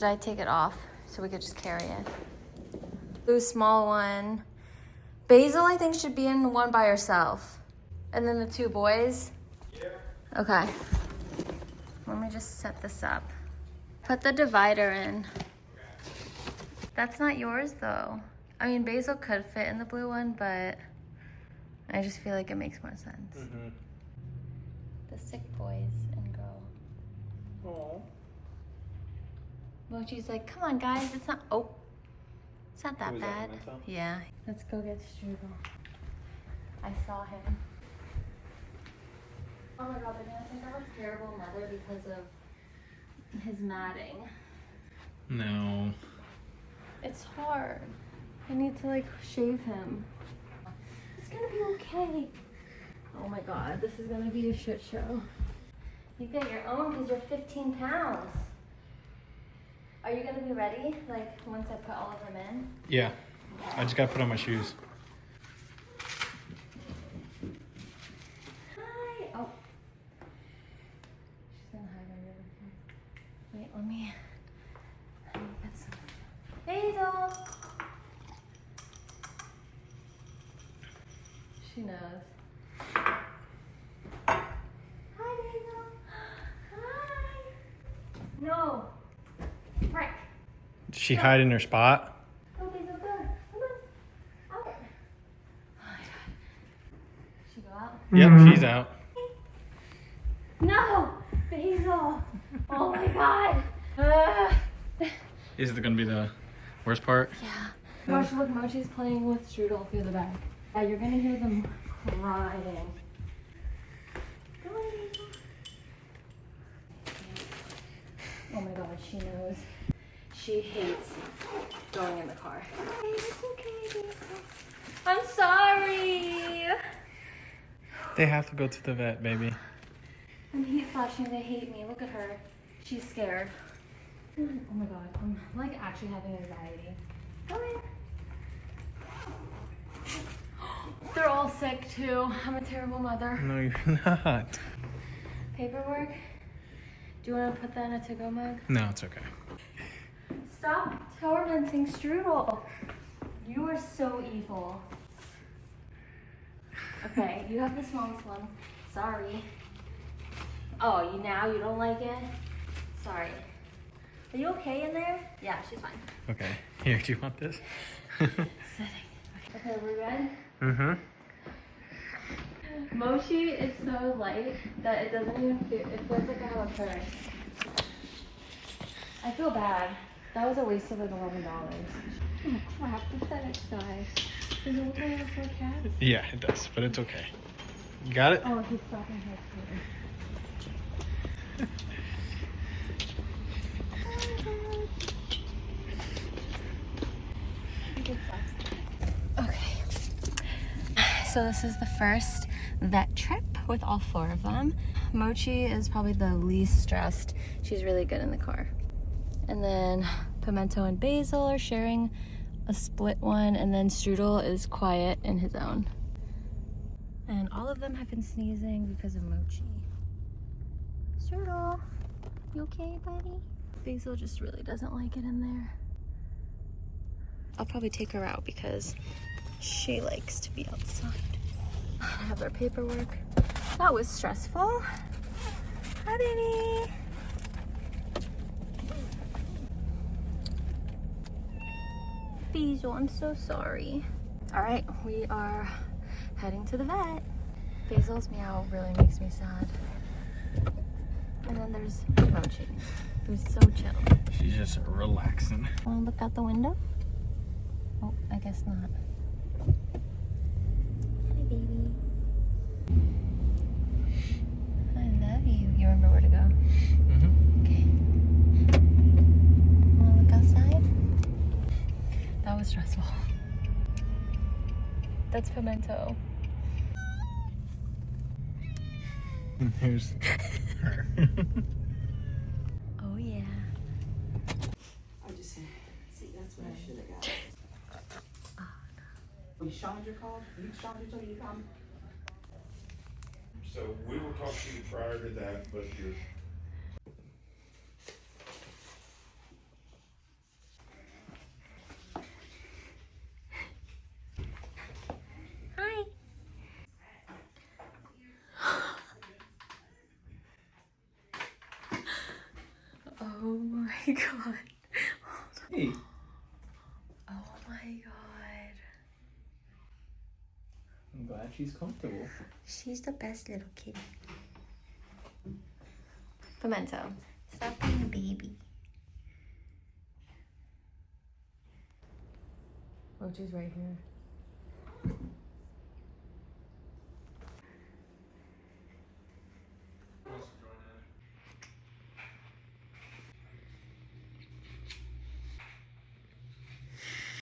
should I take it off so we could just carry it? Blue small one. Basil, I think, should be in one by herself. And then the two boys? Yeah. Okay. Let me just set this up. Put the divider in. That's not yours, though. I mean, Basil could fit in the blue one, but I just feel like it makes more sense. Mm-hmm. The sick boys and girl. Aww. Mochi's like, come on, guys. It's not... Oh. It's not that bad. Yeah. Let's go get Strudel. I saw him. Oh my god, they're gonna think I'm a terrible mother because of his matting. No. It's hard. I need to like shave him. It's gonna be okay. Oh my god, this is gonna be a shit show. You get your own because you're 15 pounds. Are you gonna be ready, like, once I put all of them in? Yeah. I just gotta put on my shoes. Hi! Oh. She's gonna hide under the thing. Wait, let me get some. Basil! She knows. Hi, Basil! Hi! No! Frick. Did she hide in her spot? Go, Basil, go. Come on. Out. Oh my god. She go out? Yep, she's out. No! Basil! Oh my god! Is it gonna be the worst part? Yeah. Watch, look, Mochi's playing with Strudel through the bag. Yeah, you're gonna hear them crying. Go on, Basil. Oh my god, she knows. She hates going in the car. It's okay, Basil. I'm sorry! They have to go to the vet, baby. I'm heat flashing, they hate me. Look at her. She's scared. Oh my god, I'm like actually having anxiety. Come here. They're all sick too. I'm a terrible mother. No, you're not. Paperwork? Do you want to put that in a to-go mug? No, it's okay. Stop tormenting Strudel. You are so evil. Okay, you have the smallest one. Sorry. Oh, you don't like it? Sorry. Are you okay in there? Yeah, she's fine. Okay. Here, do you want this? Sitting. Okay, we're good? Mm-hmm. Mochi is so light that it doesn't even feel, it feels like I have a purse. I feel bad. That was a waste of like $11. Oh crap, the FedEx guy. Does it look like I have 4 cats? Yeah, it does, but it's okay. You got it? Oh, he's stopping her too. Okay, so this is the first vet trip with all 4 of them. Mochi is probably the least stressed. She's really good in the car. And then Pimento and Basil are sharing a split one, and then Strudel is quiet in his own. And all of them have been sneezing because of Mochi. Strudel, you okay, buddy? Basil just really doesn't like it in there. I'll probably take her out because she likes to be outside. I have their paperwork. That was stressful. Hi, baby. Basil, I'm so sorry. All right, we are heading to the vet. Basil's meow really makes me sad. And then there's Mochi, who's so chill. She's just relaxing. Want to look out the window? Oh, I guess not. Hi, baby. I love you. You remember where to go? Mm-hmm. Okay. Want to look outside? That was stressful. That's Pimento. Here's her. Oh, yeah. I just see, that's what I should have got. You Chandra called? You Chandra told you to come? So we will talk to you prior to that, but you're. my god. Hey. Oh my god. I'm glad she's comfortable. She's the best little kitty. Pimento, stop being a baby. Mochi's right here.